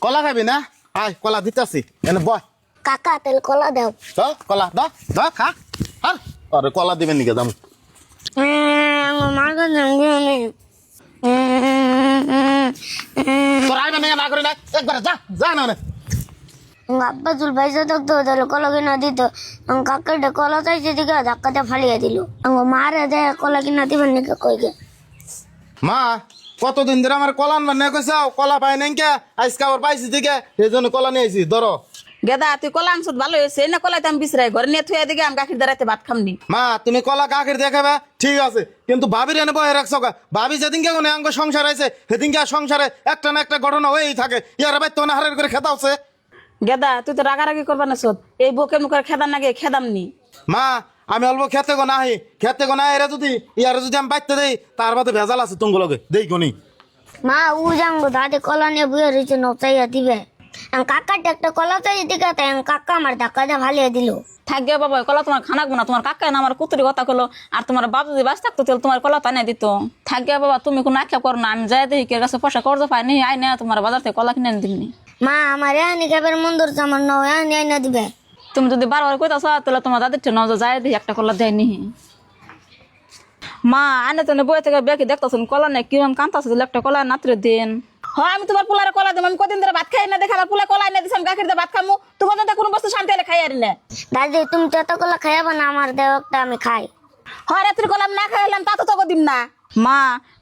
কলা খাবি না? আয় কলা দিতেছি, এনে বয়। কাকা তেল কলা দাও। তো কলা দ দ খা। আর আরে কলা দিবেন নিকে দাম। মার কাছে আমি তোর আইবে না করে না, একবার যা যা না না। আব্বা চুল পয়সা থাকতো তাহলে কলা কিনা দিত। কাকাটা কলা চাইছে দিকে ধাক্কাতে ফালিয়ে দিল। মারে দেয় কলা কিনা দিবেন নাকি কইকে। মা কতদিন ধরে আমার কলা আনবার না কইছাও, কলা পাই নাই কে? আজকে আবার পাইছি দিকে, সেই জন্য কলা নিয়ে আইছি। ধরো গেদা তুই কলা আনছত ভালো হয়েছে না, কলাইতে আমি বিচরাই ঘরে নিয়ে থুয়ে দিকে আমি গাখির দাঁড়াইতে ভাত খামনি। মা তুমি কলা কাকের দেখাবে ঠিক আছে, কিন্তু ভাবির এনে বয়ে রাখছো কা? ভাবি যেদিনকে কোনো অঙ্গ সংসার আছে সেদিনকে আর সংসারে একটা না একটা ঘটনা হয়েই থাকে। ইয়ার ভাই তো না হারের করে খেতা হচ্ছে। গেদা তুই তো রাগারাগি করবা না সত, এই বুকে মুখে খেদাম নাকি খেদামনি। মা আমি অল্প খেতে গো নাহি, খেতে গো না এরা যদি ইয়ারে যদি আমি বাইতে দেই তার বাদে ভেজাল আছে তুঙ্গলকে দেই গনি। মা ও যাঙ্গো দাদে কলা নিয়ে বুয়ে রয়েছে নচাইয়া দিবে। কাকাটা একটা কলা চাই দিকে তাই কাকা আমার ধাক্কাতে ফালিয়ে দিল। থাকবে বাবা কলা তোমার খানাকবো না, তোমার কাকা না আমার কুতুরি কথা কলো। আর তোমার বাপ যদি বাঁচ থাকতো তাহলে তোমার কলা তাই দিত। থাকবে বাবা তুমি কোনো আক্ষেপ করো না, আমি যাই দেখি কে কাছে পয়সা করতে পাইনি আই না তোমার বাজার থেকে কলা কিনে দিবনি। মা আমার এহানি খাবার মন ধরছে, আমার নয় এহানি আইনা দিবে। তুমি যদি বারবার কইতাছ তাহলে তোমার দাদির ঠে নজর যাই দেখি একটা কলা দেয়নি। মা আনে তো বই থেকে বেঁকে দেখতেছেন কলা নেই কিরম কান্তাছে একটা কলা নাত্রে দিন। হ্যাঁ আমি তোমার পোলারে কলা দেবো, আমি কদিন ধরে ভাত খাই না দেখে আমার পোলা কলা এনে দিছি, আমি গাখির দিয়ে ভাত খামু। তোমার তো কোনো বস্তু শান্তি হলে খাই আর না। দাদি তুমি তো এত কলা খাইবা না, আমার দেও একটা আমি খাই। হয় রাত্রি কলা আমি না খাইলাম তা তো তোকে দিম না। মা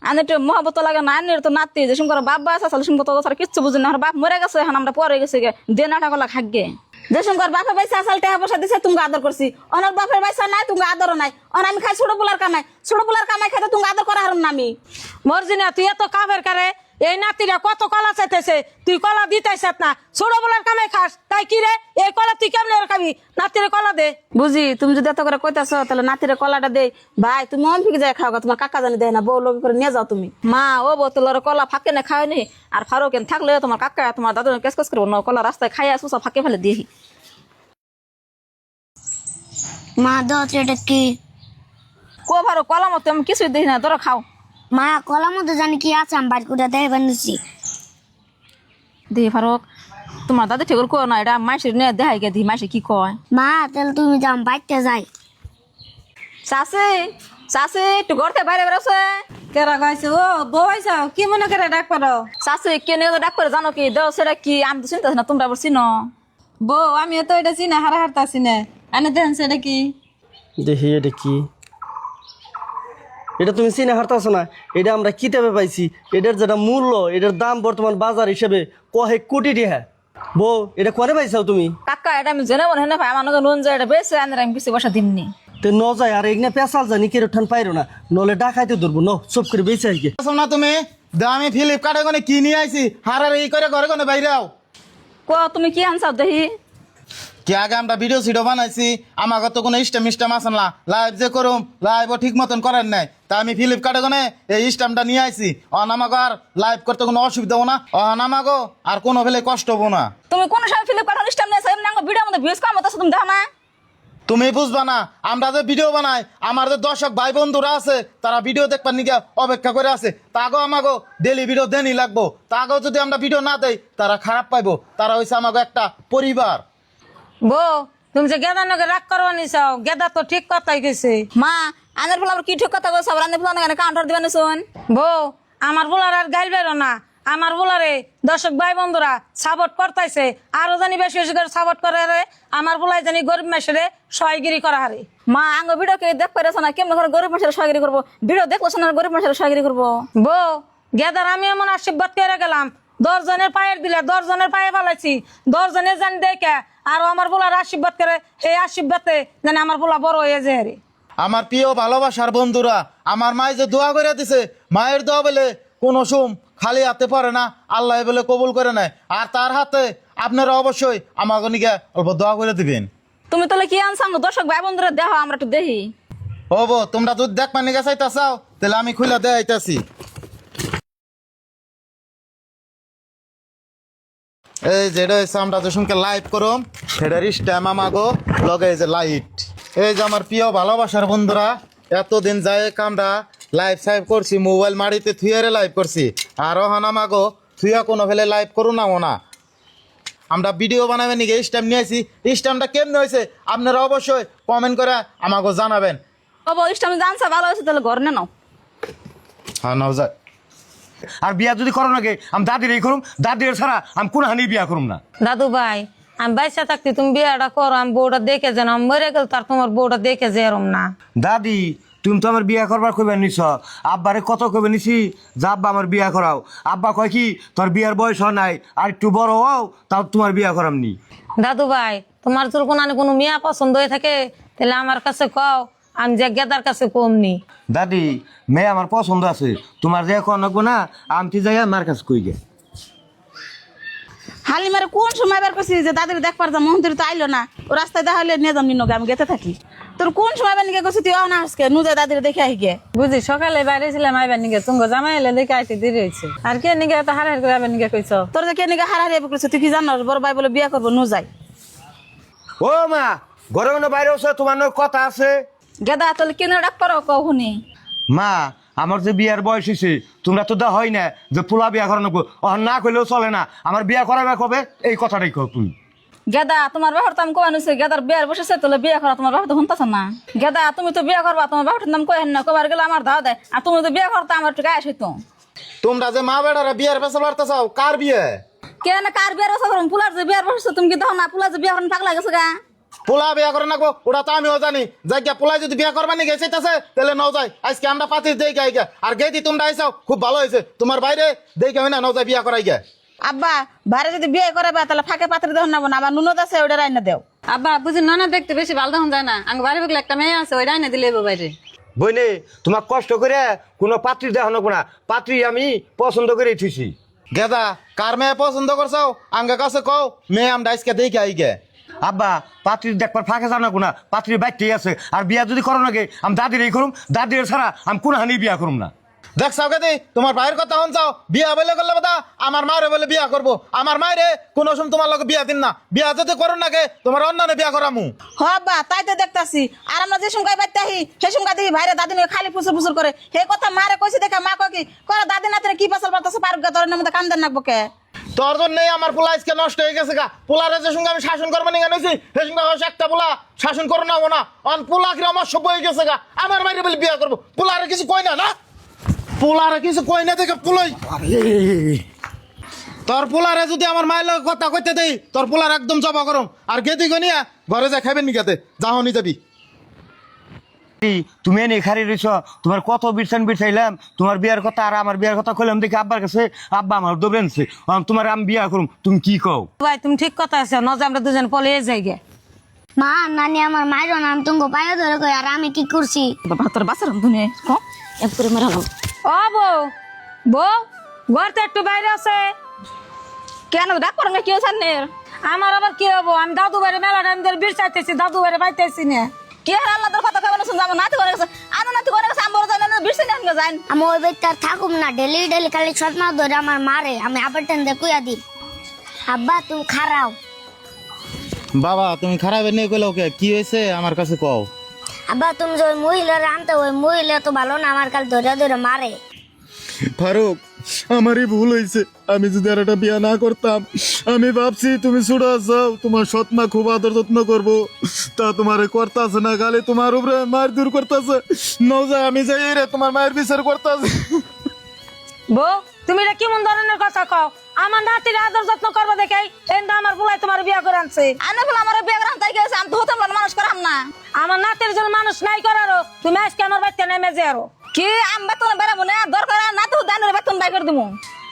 আনে তো মহাবত লাগে না, আনের তো নাতি যে সুন্দর বাপ বাস আসলে সুন্দর তো কিচ্ছু বুঝি না। বাপ মরে গেছে এখন আমরা পরে গেছে গে দে নাটা কলা খাগে। যে সুন্দর বাপের পয়সা আসল টাকা পয়সা দিছে তুমি আদর করছি, অনার বাপের পয়সা নাই তুমি আদরও নাই। অন আমি খাই ছোট পোলার কামাই, ছোট পোলার কামাই খাইতে তুমি আদর করা হারুন না আমি। মর্জিনা তুই এত কামের কারে এই নাতিরা কত কলা চাইতেছে, তুই কলা দিতেছ না, ছোট বলার কামে খাস তাই কি রে? এই কলা তুই কেমনে খাবি? নাতিরে কলা দে। বুঝি তুমি যদি এত করে কইতাছ তাহলে নাতিরে কলাটা দে। ভাই তুমি অন ফিকে যায় খাও, তোমার কাকা জানি দেয় না, বউ লোক করে নিয়ে যাও তুমি। মা ও বোতলের কলা ফাঁকে না খাওয়া নি, আর ফারুকেন থাকলে তোমার কাকা তোমার দাদু কেস কেস করবো না, কলা রাস্তায় খাইয়া আসো সব ফাঁকে ফেলে দিয়ে। মা দাও এটা কি? কো ভারো কলা মতো আমি কিছুই দেখি না, ধরো খাও। মা কলার মধ্যে জানি কি আছে, আমি বাড়ি করে দেয় বানিয়েছি। দি ফারুক তোমার দাদু ঠিক কো না, এটা মাসির নিয়ে দেখাই গে দি মাসি কি কয়। মা তাহলে তুমি যাও বাড়িতে যাই। চাষে চাষে একটু ঘরতে বাইরে বেরোছে। কেরা গাইছে ও বইছা কি মনে করে ডাক পারো? চাষে কে নিয়ে ডাক করে জানো কি দেও সেটা কি আমি তো চিন্তা না, তোমরা আবার চিনো। বউ আমিও তো এটা চিনা হারা হারতাছি না, আনে দেখেন সেটা কি? দেখি এটা কি? এটা তুমি চিনে হারতাছো না, এটা আমরা কিতাবে পাইছি। এটার যেটা মূল্য, এটার দাম বর্তমান বাজার হিসেবে কয়েক কোটি টাকা। বউ এটা করে পাইছাও তুমি? কাকা এটা আমি জেনে মনে হয় না ভাই, আমার নুন যায় এটা বেশি আনলে আমি বেশি বসা দিমনি। তো ন যায় আর এগনা পেশাল জানি কেউ ঠান পাইরো না, নলে ডাকাইতে ধরবো ন চুপ করে বেঁচে আইকে। না তুমি আমি ফ্লিপকার্টে কোনে কি নিয়ে আইছি, হারার এই করে ঘরে কোনে বাইরেও। কো তুমি কি আনছাও দেখি? কি আগে আমরা ভিডিও সিডিও বানাইছি, আমাকে তো কোনো স্টেম আসেন না, লাইভ যে করুম লাইভও ঠিক মতন করেন নাই। তা আমি ফ্লিপকার্টে কোনে এই স্টেমটা নিয়ে আইছি, আমাকে আর লাইভ করতে কোনো অসুবিধা হবো না, আমাকে আর কোনো ফেলে কষ্ট হবো না। তুমি কোন সময় ফ্লিপকার্ট অনুষ্ঠান নিয়েছো এমনি আমাকে ভিডিও মধ্যে ভিউজ কম হতেছে তুমি দেখো না? তুমি বুঝবা না, আমরা যে ভিডিও বানাই আমার যে দর্শক ভাই বন্ধুরা আছে তারা ভিডিও দেখবার নিকে অপেক্ষা করে আছে। তাগো আমাকে ডেলি ভিডিও দেনই লাগবো, তাগো যদি আমরা ভিডিও না দেই তারা খারাপ পাইবো। তারা হয়েছে আমাকে একটা পরিবার। বউ তুমি যে গেদা নগে রাগ করবা নিছাও, গেদা তো ঠিক কথাই কইছে। মা আনের ফলে কি ঠিক কথা বলছো, আবার আনের ফলে কাউন্টার দিবেন শোন। বউ আমার বোলার আর গাইল বেরো না, আমার বোলারে দর্শক ভাই বন্ধুরা সাপোর্ট করতেছে, আরো জানি বেশি বেশি করে সাপোর্ট করে রে। আমার বোলাই জানি গরিব মাসেরে সহগিরি করা হারে। মা আঙ্গ ভিডিও কে দেখ পাইছো না, কেমন করে গরিব মানুষের সহগিরি করবো? ভিডিও দেখলো না গরিব মানুষের সহগিরি করবো? বউ গেদার আমি এমন আশীর্বাদ করে গেলাম, 10 জনের পায়ের দিলে 10 জনের পায়ে ফেলাইছি, 10 জনের জানি দেখে আর আমার বোলার আশীর্বাদ করে, সেই আশীর্বাদে জানি আমার বোলা বড় হয়ে যায় রে। আমার প্রিয় ভালোবাসার বন্ধুরা, আমার মায়ে যে দোয়া করে দিছে, মায়ের দোয়া বলে কোনো সুম খালি হাতে পারে না, আল্লাহ বলে কবুল করে নেয়। আর তার হাতে আপনারা অবশ্যই আমাকে নিকে অল্প দোয়া করে দিবেন। তুমি তাহলে কি আনছো দর্শক ভাই বন্ধুরা দেখো, আমরা একটু দেখি। ও বো তোমরা যদি দেখ পানি গেছে চাও তাহলে আমি খুলে দেখাইতেছি। এই যেটা হচ্ছে আমরা যখনকে লাইভ করুম সেটার স্ট্যাম আমাগো লগে এই যে লাইট। এই যে আমার প্রিয় ভালোবাসার বন্ধুরা, এতদিন যায় আমরা লাইভ সাইভ করছি, মোবাইল মাড়িতে থুয়ারে লাইভ করছি, আর ওখান আমাগো থুয়া কোনো ফেলে লাইভ করু না না। আমরা ভিডিও বানাবেন নাকি স্ট্যাম্প নিয়ে আসি, স্ট্যাম্পটা কেমনে হয়েছে আপনারা অবশ্যই কমেন্ট করে আমাকে জানাবেন। বাবা ইস্টামি জানছে ভালো হয়েছে তাহলে ঘর নাও। হ্যাঁ নাও যায়। আর বিয়া যদি করো নাকি আমি দাদির এই করুম, দাদির ছাড়া আমি কোন হানি বিয়া করুম না। দাদু ভাই আমি বাইসা থাকতে তুমি বিয়াটা করো, আমি বউটা দেখে যেন আমি মরে গেল তার তোমার বউটা দেখে যে এরম না। দাদি তুমি তো আমার বিয়া করবার কইবার নিছ, আব্বারে কত কইবে নিছি যে আব্বা আমার বিয়া করাও। আব্বা কয় কি তোর বিয়ার বয়স হয় নাই, আর একটু বড় হও তাও তোমার বিয়া করামনি। দাদু ভাই তোমার যদি কোনো মেয়া পছন্দ হয়ে থাকে তাহলে আমার কাছে কও, আমি যে গেদার কাছে কমনি। দাদি মেয়ে আমার পছন্দ আছে, তোমার যে এখন লাগবো না আমি যাই আমার কাছে কই গে। হালিমারে কোন সময় বের করছিস যে দাদির দেখবার যা মন্দির তো আইলো না, ও রাস্তায় দেখা হলে নিয়ে যাম নিনোগে, আমি গেতে থাকি। তোর কোন সময় বের নিকে করছিস তুই না আজকে নুজে দাদির দেখে আই গে। বুঝি সকালে বাইরে ছিলাম আইবার নিগে তুমি জামাই এলে দেখে আইতে দেরি হয়েছে। আর কে নিগে এত হারার করে আইবার নিগে কইছ? তোর যে কে নিকে হারাহারি করছিস তুই কি জানো? বড় ভাই বলে বিয়া করবো নু যাই। ও মা ঘরে কোনো বাইরে আছে, তোমার নয় কথা আছে। গেদা তাহলে কেন ডাক পারো কহুনি? মা আমার যে বিয়ার বয়স হয়েছে তোমরা তো দা হয় না যে পোলা বিয়া করানো, না কইলেও চলে না। আমার বিয়া করাবে কবে এই কথাটাই কও তুমি। গেদা তোমার বাবার তো আমি কয়ে নিছি, গেদার বিয়ার বসেছে তাহলে বিয়া করা, তোমার বাবা তো শুনতেছ না। গেদা তুমি তো বিয়া করবা, তোমার বাবার নাম কয়ে না, কবার গেলে আমার দাও দেয়, আর তুমি তো বিয়া করতে আমার একটু গায়ে হইতো। তোমরা যে মা বেড়ারা বিয়ার পেছা বাড়তে চাও, কার বিয়ে? কেন কার বিয়ার বসে করুন? পুলার যে বিয়ার বসেছে তুমি কি দাও না? পুলার যে বিয়া করেন পাগলা গেছে গা। পোলা বিয়া করে নাকবো ওটা তো আমিও জানি। যাই গিয়া পোলাই যদি বিয়া করবা নি গেছে তাহলে নাও যাই। আজকে আমরা পাতি দেই গাই গা, আর গেদি তোমরা আইসাও খুব ভালো হয়েছে। তোমার বাইরে দেখে হয় না নাও যাই বিয়া করাই গে। আব্বা বাইরে যদি বিয়ে করে তাহলে ফাঁকে পাত্রে দেহ না, আবার নুনত আছে ওটা রাইনা দেও। আব্বা বুঝি না দেখতে বেশি ভালো তখন যায় না, আমি বাড়ি বগলে একটা মেয়ে আছে ওইটাই না দিলে বাইরে। বইনে তোমার কষ্ট করে কোনো পাত্রী দেখানো না, পাত্রী আমি পছন্দ করে থুইছি। গেদা কার মেয়ে পছন্দ করছাও আঙ্গা কাছে কও, মেয়ে আমরা আজকে দেখে আই গে। আব্বা পাত্রীর দেখবার ফাঁকে জানো না, পাত্রীর বাইকটাই আছে। আর বিয়া যদি করো নাকি আমি দাদির এই করুম, দাদির ছাড়া আমি কোন হানি বিয়া করুম না। দেখছাও গেদি তোমার ভাইয়ের কথা হন চাও, বিয়া বলে করলে বাদা আমার মায়ের বলে বিয়া করবো। আমার মায়েরে কোনো সময় তোমার লোক বিয়া দিন না, বিয়া যদি করো নাকি তোমার অন্যান্য বিয়া করামু। হ আব্বা তাই তো দেখতাছি। আর আমরা যে সময় বাইতে আহি সেই সময় দেখি ভাইরে দাদি নিয়ে খালি ফুসুর ফুসুর করে। সেই কথা মারে কইছি দেখে মা কয় কি করে দাদি নাতিনে কি পাসাল পারতাছে পারুক গা, তোর নামে কান দেন নাকবো কে। তোর জন্যই আমার পোলা আজকে নষ্ট হয়ে গেছে গা। পোলারে যে সঙ্গে আমি শাসন করবো নিয়ে গেছি সেই সঙ্গে একটা পোলা শাসন করো না ও না, অন পোলা কি আমার সভ্য হয়ে গেছে গা। আমার মায়ের বলে বিয়া করবো, পোলারে কিছু কই না, না পোলারে কিছু কই না দেখে পোলাই। তোর পোলারে যদি আমার মায়ের লোক কথা কইতে দেই তোর পোলার একদম জবা করম। আর গেদি গনিয়া ঘরে যা খাবেন নি গাতে যাহনি যাবি। তুমি এনে খারি রইছ, তোমার কত বিরছাইলাম তোমার বিয়ার কথা, আর আমার বিয়ার কথা কইলাম দেখি আব্বার কাছে, আব্বা আমার দৌড়েনছে তোমার আমি বিয়া করুম। তুমি কি কও? ভাই তুমি ঠিক কথা আছে, নজর আমরা দুজন পলে যাই গে। মা নানি আমার মায়ের নাম তুমি পায়ে ধরে কই, আর আমি কি করছি? বাবা তোর বাসার তুমি এক করে মেরালাম। ও বউ বউ ঘর তো একটু বাইরে আছে। কেন ডাক পারেন না? কি হয়েছে? আমার আবার কি হবো? আমি দাদু বাইরে মেলা টাইম ধরে বির চাইতেছি, দাদু বাইরে পাইতেছি না। কি আর আল্লাহ তোর কথা কেমন শুনছে? আমার নাতি করে গেছে, আমার নাতি করে গেছে, আমার জানে না বিরসে নিয়ে যান। আমি ওই বাড়িতে আর থাকুম না, ডেলি ডেলি খালি সৎ মা ধরে আমার মারে, আমি আবার টেন কুয়া দিই। আব্বা তুমি খারাও। বাবা তুমি খারাপ নিয়ে কইলো কে, কি হয়েছে আমার কাছে কও। আব্বা তুমি যে ওই মহিলার আনতে, ওই মহিলা তো ভালো না, আমার কাল ধরে ধরে মারে। ফারুক আমারই ভুল হয়েছে, আমি যদি আর একটা বিয়া না করতাম। আমি ভাবছি তুমি ছুড়ে যাও, তোমার সৎমা খুব আদর যত্ন করবো, তা তোমার করতেছে না, গালে তোমার উপরে মায়ের দূর করতেছে। নজায় আমি যাই রে তোমার মায়ের বিচার করতেছে। বউ তুমি এটা কেমন ধরনের কথা কও? আমার নাতির আদর যত্ন করবো দেখে এন্ড আমার বুলাই তোমার বিয়া করে আনছে। আনে বলে আমার বিয়ে করাম তাই গেছে, আমি তো হতে পারলাম মানুষ করাম না। আমার নাতির জন্য মানুষ নাই করারো, তুমি আজকে আমার বাচ্চা নেমে যে আরো কি আমি বেতন বেড়াবো না, দরকার না তো দানের বেতন বাই করে দেবো।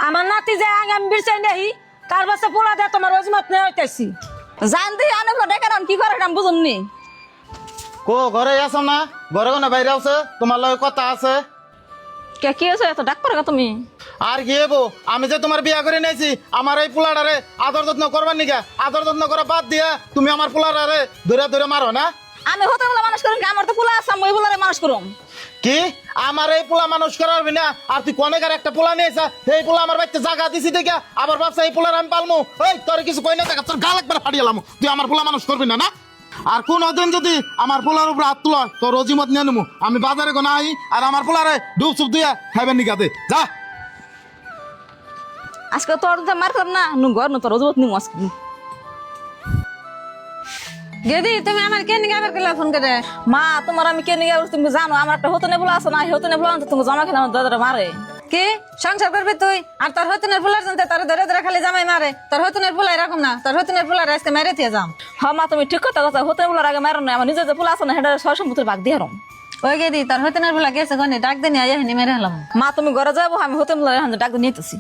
আমার নাতি যে আগে আমি বিরচাই নেই তার বাসে পোলা দেয় তোমার অজমত নেই হইতেছি। জান দিয়ে অনেক ডেকে কি করে আমি বুঝুননি। কো ঘরে আছো না? ঘরে কোনো বাইরে আছে, তোমার লগে কথা আছে। কে কি হয়েছে এত ডাক পারো তুমি? আর কি হবো, আমি যে তোমার বিয়া করে নিয়েছি, আমার এই পোলাটারে আদর যত্ন করবার নিকা, আদর যত্ন করা বাদ দিয়া তুমি আমার পোলাটারে ধরে ধরে মারো না। আমি হতে বলে মানুষ করুন, আমার তো পোলা আছে, আমি ওই পোলারে মানুষ করুম। কি আমার এই পোলা মানুষ করার না? আর তুই কনেকার একটা পোলা নিয়েছা, এই পোলা আমার বাড়িতে জায়গা দিছি দেখে আবার ভাবছা এই পোলার আমি পালমু। এই তোর কিছু কই না, দেখা তোর গাল একবার ফাটিয়ালাম। তুই আমার পোলা মানুষ করবি না, না? আর কোন দিন যদি আমার পোলার উপরে হাত তুলো তোর রজিমত নিয়ে নেবো। আমি বাজারে কোনো আই আর আমার পোলারে ডুব চুপ দিয়া খাইবেন নিকাতে যা। আজকে তোর মার কর না, নু ঘর নু তোর রোজত নিমু আজকে। গেদি তুমি আমার কেন আবার কেলা ফোন করে মা তোমার আমি কেন গেছি তুমি জানো আমার একটা হতো নেবুলা আছে না হতো নেবুলা তুমি জমা খেলে আমার দাদারা মারে কি সংসার করবি তুই আর তোর হতুনের ফুলার জানতে তোর ধরে ধরে খালি জামাই মারে তোর হতুনের ফুলা এরকম না তোর হতুনের ফুলার আজকে মেরে দিয়ে যাম হ্যাঁ মা তুমি ঠিক কথা কথা হতো নেবুলার আগে মারো না আমার নিজের যে ফুলা আছে না সেটা সব সম্পত্তির ভাগ দিয়ে হারম ওই গেদি তোর হতুনের ফুলা গেছে গনে ডাক দেনি আয়া হিনি মেরে হলাম মা তুমি ঘরে যাবো আমি হতো নেবুলার এখন ডাক দিয়ে নিতেছি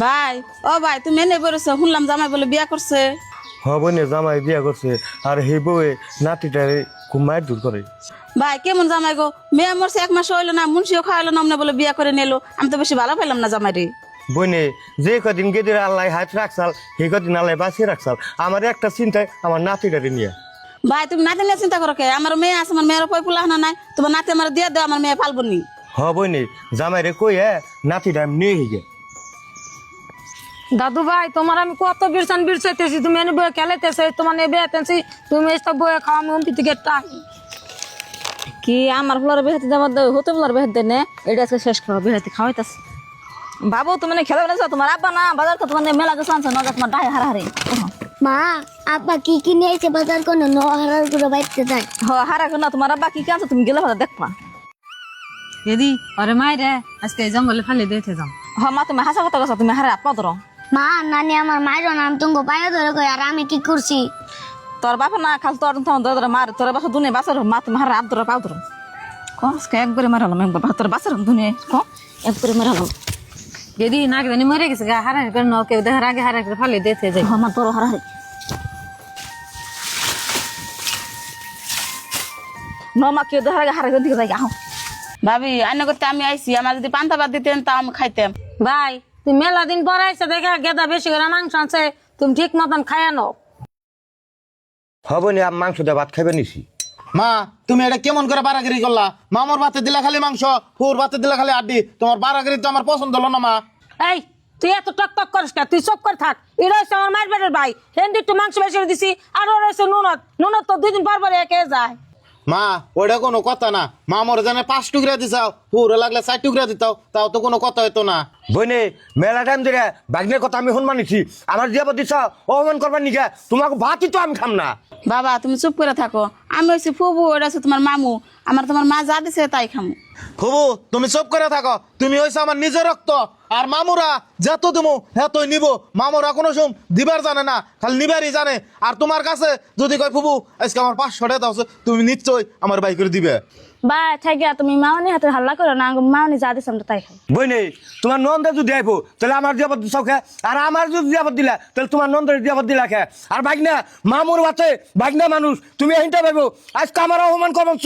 ভাই ও ভাই তুমি এনে বেরোছো শুনলাম জামাই বলে বিয়া করছে হবনে জামাই বিয়া করছে আর সেই বউয়ে নাতিটারে খুব মায়ের দূর করে। ভাই কেমন জামাই গো মেয়ে মরছে 1 মাস হইলো না মুন্সিও খাওয়াইলো না অমনে বলে বিয়া করে নিলো আমি তো বেশি ভালো পেলাম না জামাই রে বইনে যে কদিন গেদির আল্লাহ হাত রাখছাল সেই কদিন আল্লাহ বাঁচিয়ে রাখছাল আমার একটা চিন্তায় আমার নাতিটারে নিয়ে। ভাই তুমি নাতি নিয়ে চিন্তা করো কে আমার মেয়ে আছে আমার মেয়ের পয় পোলা না নাই তোমার নাতি আমার দিয়ে দাও আমার মেয়ে পালবো নি হবনে জামাই রে কই নাতিটা আমি নিয়ে হিগে। দাদু ভাই তোমার আমি কত বিরসাইতেছি তুমি এনে বয়ে খেলাইতেছে তোমার নেবে আতেছি তুমি এসব বয়ে খাওয়া আমি অম্পি থেকে টাক কি আমার ফুলার বেহাতে দেওয়ার দেয় হতো ফুলার বেহাতে দেয় না এটা আজকে শেষ করো বেহাতে খাওয়াইতেছে বাবু তুমি খেলে বেড়েছো তোমার আব্বা না বাজার তো তোমার মেলা গেছে আনছো না তোমার ডাই হারাহারি মা আব্বা কি কিনে এসে বাজার কোনো নহারার করে বাইতে যায় হারা না তোমার আব্বা কি আনছো তুমি গেলে ভালো দেখবা গেদি আরে মাইরে আজকে এই জঙ্গলে ফালি দিতে যাম মা তুমি হাসা কথা কথা তুমি হারে আপা ধরো মা নানি আমার মায়ের নাম তুমি পায়ে ধরে কই আর আমি কি করছি তোর বাপা না খাল তোর দাদা মার তোর বাসা দুনিয়া বাসার মা তুমি হারে আপ ধরো পাও ধরো আজকে একবারে মারালাম একবার তোর বাসার দুনিয়া একবারে মারালাম গেদি নাক জানি মরে গেছে গা হারা করে ন কেউ দেখার আগে হারা করে ফালি দিতে যাই আমার তোর হারাহারি মা কেউ দেখার আগে হারা দিকে যাই আহ ভাবি আইনে করতে আমি আইছি আমার যদি পান্তা ভাত দিতেন তা আমি খাইতাম ভাই তুমি মেলা দিন পর আইসে দেখে গেদা বেশি করে মাংস আছে তুমি ঠিক মতন খাইয়া নাও হবনে মাংস দিয়ে ভাত খাইবে নিছি। মা তুমি এটা কেমন করে বাড়াগিরি করলা মামর ভাতে দিলা খালি মাংস ফুর ভাতে দিলা খালি আড্ডি তোমার বাড়াগিরি তো আমার পছন্দ হলো না মা। এই তুই এত টক টক করিস না তুই চুপ করে থাক এটা হচ্ছে আমার মায়ের বেটার ভাই হেন্দি একটু মাংস বেশি করে দিছি আর ওর হচ্ছে নুনত তো 2 দিন পর পর একে যায় মা ওটা কোনো কথা না মামর জানে 5 টুকরা দিছাও পুরো লাগলে 4 টুকরা দিতাও তাও তো কোনো কথা হইতো না। বইনে মেলা টাইম ধরে বাগনের কথা আমি শুন মানিছি আমার দিয়া দিছ অপমান করবার নিকে তোমাকে ভাতই তো আমি খাম না। বাবা তুমি চুপ করে থাকো আমি হচ্ছে ফুবু ওটা হচ্ছে তোমার মামু আমার তোমার মা যা দিছে তাই খামু খুবু তুমি চুপ করে থাকো তুমি হইছো আমার নিজের রক্ত আর মামুরা যত তুমি হেতই নিব মামুরা কোনো সম দিবার জানে না খালি নিবারই জানে আর তোমার কাছে যদি কয় ফুবু আজকে আমার 500 টাকা দাও তুমি নিশ্চয়ই আমার বাই করে দিবে। বা থাকিয়া তুমি মাউনি হাতে হাল্লা করো না মাউনি যা দিছে আমরা তাই খাই বইনে তোমার নন্দে যদি আইবো তাহলে আমার দিয়াবত দিছাও খে আর আমার যদি দিয়াবত দিলা তাহলে তোমার নন্দের দিয়াবত দিলা খে আর বাগনা মামুর বাতে বাগনা মানুষ তুমি এইটা ভাইবো আজকে আমার অপমান করছ।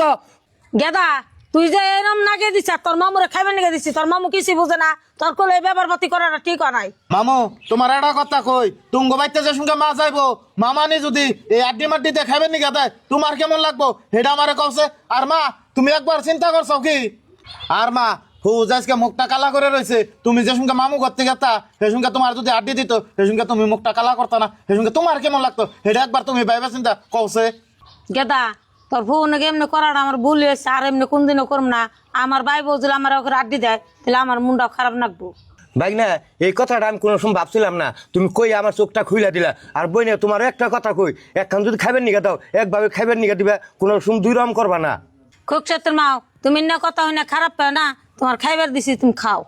গেদা তুই যে এরম নাগে দিছ তোর মামুরে খাইবে নাগে দিছিস তোর মামু কিছু বুঝে না তোর কোলে ব্যবহার পাতি করাটা ঠিক নাই মামু তোমার একটা কথা কই তুঙ্গ বাইতে যে সঙ্গে মা যাইবো মামানি যদি এই আড্ডি মাড্ডিতে খাইবেন নি গাদায় তোমার কেমন লাগবো এটা আমারে কওছে আর মা তুমি একবার চিন্তা করছো কি আর মা হুজ আজকে মুখটা কালা করে রয়েছে তুমি যে সঙ্গে মামু করতে গেতা সে সঙ্গে তোমার যদি আড্ডি দিত সে সঙ্গে তুমি মুখটা কালা করতা না সে সঙ্গে তোমার কেমন লাগতো এটা একবার তুমি ভাইবা চিন্তা কওছে। গেদা তোর ফোনে এমনি করাটা আমার ভুল হয়েছে আর এমনি কোনদিনও করম না আমার ভাই বউ যদি আমার ওকে আড্ডি দেয় তাহলে আমার মুন্ডা খারাপ লাগবো। বাগনা এই কথাটা আমি কোনো সময় ভাবছিলাম না তুমি কই আমার চোখটা খুইলা দিলা আর বইনে তোমার একটা কথা কই একখান যদি খাইবেন নিকা দাও একভাবে খাইবেন নিকা দিবা কোনো সময় 2 রকম করবা না। খুব সত্যি মাও তুমি না কথা হয় না খারাপ পাও না তোমার খাইবার দিছি তুমি খাও।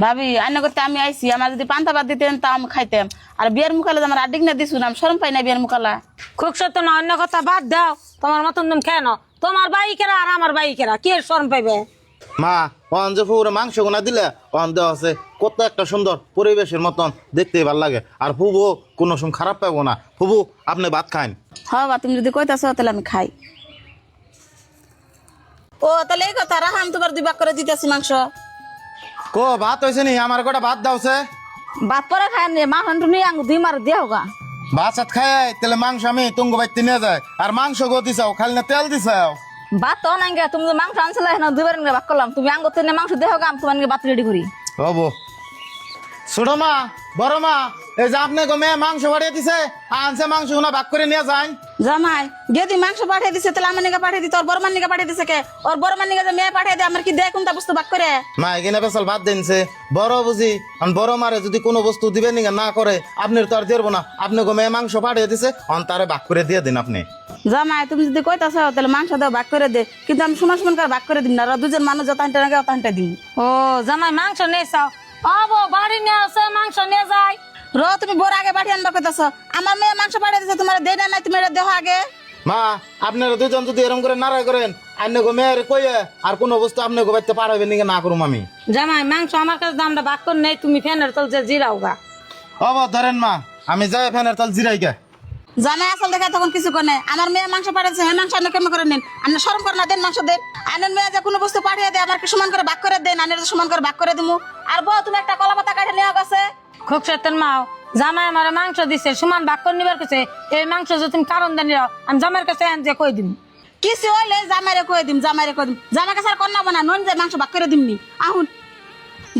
ভাবি আইনে করতে আমি আইছি আমার যদি পান্তা ভাত দিতেন তা আমি খাইতাম আর বিয়ার মুখালে আমার আডিক না দিছু না শরম পাই না বিয়ার মুখালা খুব সত্য না অন্য কথা বাদ দাও তোমার মতন তুমি কেন তোমার বাই কেরা আর আমার বাই কেরা কে শরম পাইবে। মা অন যে ফুরে মাংস গোনা দিলে অন দেওয়া আছে কত একটা সুন্দর পরিবেশের মতন দেখতে ভালো লাগে আর ফুবু কোনো সময় খারাপ পাবো না। ফুবু আপনি ভাত খান। হ্যাঁ বা তুমি যদি কইতাছো তাহলে আমি খাই। ও তাহলে এই কথা রাখা আমি তোমার 2 ভাগ করে দিতেছি মাংস। কো ভাত হয়েছে নি আমার কটা ভাত দাওছে বাদ পরে খাই নি মা হান্টু নিয়ে আঙ্গু 2 মার দিয়া হোগা ভাত সাত খায় তাহলে মাংস আমি তুঙ্গ বাইতে নিয়ে যায় আর মাংস গো দিছাও খালি না তেল দিছাও বাদ তো নাই গে তুমি মাংস আনছিলে না 2 বার ভাগ করলাম তুমি আঙ্গু তেনে মাংস দেহ গা আমি তোমার বাত রেডি করি হবো ছোট মা বড় মা এই যে আপনি গো মেয়ে মাংস বাড়িয়ে দিছে আনছে মাংস গুনা ভাগ করে নিয়ে যান। জামাই গেদি মাংস পাঠিয়ে দিছে তাহলে আমার নিকে পাঠিয়ে দিতে ওর বড় মান নিকে পাঠিয়ে দিছে কে ওর বড় মান নিকে যে মেয়ে পাঠিয়ে দেয় আমার কি দেয় কোনটা বস্তু ভাগ করে মা এখানে পেছাল বাদ দিনছে বড় বুঝি বড় মারে যদি কোনো বস্তু দিবেন না করে আপনি তো আর দেবো না। আপনি গো মেয়ে মাংস পাঠিয়ে দিছে তারে ভাগ করে দিয়ে দিন আপনি। জামাই তুমি যদি কইতাছ তাহলে মাংস দাও ভাগ করে দে কিন্তু আমি সমান সমান করে ভাগ করে দিন না আর দুজন মানুষ যত আনতে লাগে অত আনতে দিন। ও জামাই মাংস নিয়ে চাও বো বাড়ি নিয়ে আসে মাংস নিয়ে যায়। তুমি বড় আগে পাঠিয়ে আনবা কইতাছ আমার মেয়ে মাংস পাঠিয়ে দিছে তোমার দেয় না তুমি এটা দেহ আগে। মা আপনারা দুজন যদি এরকম করে নাড়াই করেন আন্য গো মেয়ের কইয়ে আর কোনো বস্তু আপনি গো বাড়িতে পাঠাবেন না করুম আমি। জামাই মাংস আমার কাছে দামটা ভাগ করে নেই তুমি ফ্যানের তল যে জিরাও গা। ধরেন মা আমি যাই ফ্যানের তাল জিরাই গে। জামাই আসল দেখা তখন কিছু করে আমার মেয়ে মাংস পাঠিয়েছে হ্যাঁ মাংস আপনি কেমন করে নেন আপনি শরম করে না দেন মাংস দেন আনের মেয়ে যে কোনো বস্তু পাঠিয়ে দেয় আমাকে সমান করে ভাগ করে দেন আনের সমান করে ভাগ করে দিমু। আর বউ তুমি একটা কলা পাতা কাটে নেওয়া গেছে খুব সত্যের মাও জামাই আমার মাংস দিছে সমান ভাগ করে নিবার কাছে এই মাংস যদি তুমি কারণ দেন আমি জামাইয়ের কাছে আনতে কই দিম কিছু হইলে জামাইরে কই দিম জামাই কাছে আর কন্যা বানা নন যে মাংস ভাগ করে দিমনি আহুন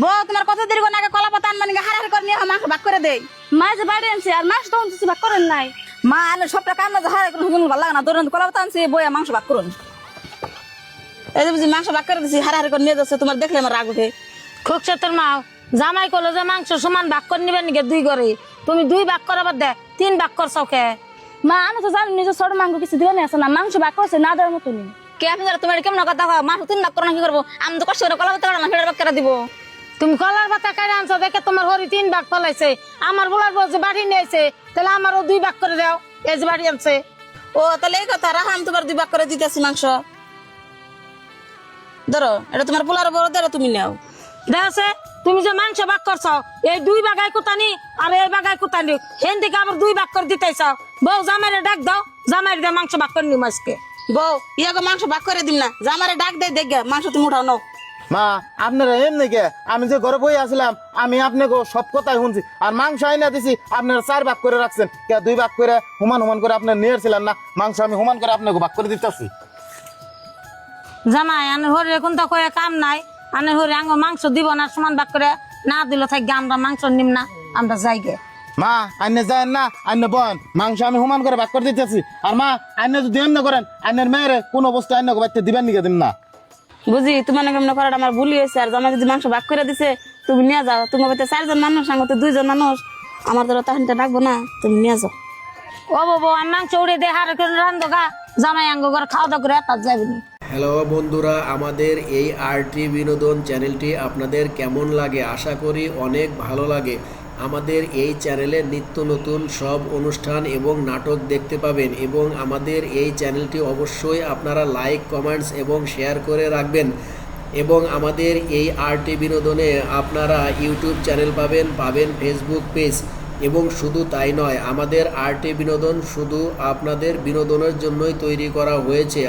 বউ তোমার কত দেরি করে আগে কলা পাতা আনবানি হারাহারি করে নিয়ে মাংস ভাগ করে দেই। মা যে বাড়ি আনছে আর মাংস তখন কিছু ভাগ করেন নাই মা আনে সবটা কাম না হারাহারি করে ভালো লাগে না ধরেন কলা পাতা আনছে বইয়া মাংস ভাগ করুন এই যে বুঝি মাংস ভাগ করে দিছি হারাহারি করে নিয়ে যাচ্ছে তোমার দেখলে আমার রাগ উঠে। খুব সত্যের মাও জামাই কলো যে মাংস সমান ভাগ করে নিবেন নাকি দুই করে তুমি দুই ভাগ করাবার দে 3 ভাগ করছাও কে মা আমি তো জানি নিজে ছোট মাংস কিছু দিবেন আছে না মাংস ভাগ করছে না দেওয়ার মতো নেই কে আপনি তোমার কেমন কথা মাংস 3 ভাগ করো না কি করবো আমি তো কষ্ট করে কলা পাতা না ফেরার ভাগ করে দিব। তুমি কলার পাতা কাটে আনছো দেখে তোমার হরি 3 ভাগ ফলাইছে আমার বলার বউ যে বাড়ি নিয়েছে তাহলে আমারও 2 ভাগ করে দাও এই যে বাড়ি আনছে। ও তাহলে এই কথা রাখা আমি তোমার 2 ভাগ করে দিতেছি মাংস ধরো এটা তোমার পোলার বড় ধরো তুমি নাও দেখছে তুমি যে মাংস ভাগ করছো এই 2 ভাগাই কুতানি আর এই ভাগাই কুতানি হেন থেকে আবার 2 ভাগ করে দিতেছ বউ জামাইরে ডাক দাও জামাইরে দিয়ে মাংস ভাগ করে নিম আজকে। বউ ইয়াকে মাংস ভাগ করে দিম না জামারে ডাক দেয় দেখ মাংস তুমি উঠাও নাও। মা আপনারা এমনি কে আমি যে ঘরে বই আসলাম আমি আপনাকে সব কথাই শুনছি আর মাংস আইনা দিছি আপনারা 4 ভাগ করে রাখছেন কে 2 ভাগ করে হুমান করে আপনার নিয়েছিলেন না মাংস আমি হুমান করে আপনাকে ভাগ করে দিতেছি। জামাই আনের হরি এখন তো কয়ে কাম নাই আনের হরি আঙ্গ মাংস দিব না সমান ভাগ করে না দিলে থাকি আমরা মাংস নিম না আমরা যাইগে। মা আইনে যায় না আইনে বন মাংস আমি হুমান করে ভাগ করে দিতেছি আর মা আইনে যদি এমনি করেন আইনের মেয়েরে কোনো বস্তু আইনে বাড়িতে দিবেন নিকে দিন না। বুঝি তোমার কেমন করাটা আমার ভুলি হয়েছে আর জামাই যদি মাংস ভাগ করে দিছে তুমি নিয়ে যাও তোমার বাড়িতে 4 জন মানুষ সঙ্গে 2 জন মানুষ আমার ধরো তাহলে ডাকবো না তুমি নিয়ে যাও। ও বাবু আমি মাংস উড়ে দিয়ে হার করে রান্ধো গা জামাই আঙ্গ ঘরে খাওয়া দাওয়া করে তার যাবি না। হ্যালো বন্ধুরা, আমাদের এই আরটি বিনোদন চ্যানেলটি আপনাদের কেমন লাগে? আশা করি অনেক ভালো লাগে। আমাদের এই চ্যানেলে নিত্য নতুন সব অনুষ্ঠান এবং নাটক দেখতে পাবেন এবং আমাদের এই চ্যানেলটি অবশ্যই আপনারা লাইক কমেন্টস এবং শেয়ার করে রাখবেন এবং আমাদের এই আরটি বিনোদনে আপনারা ইউটিউব চ্যানেল পাবেন ফেসবুক পেজ এবং শুধু তাই নয় আমাদের আরটি বিনোদন শুধু আপনাদের বিনোদনের জন্যই তৈরি করা হয়েছে।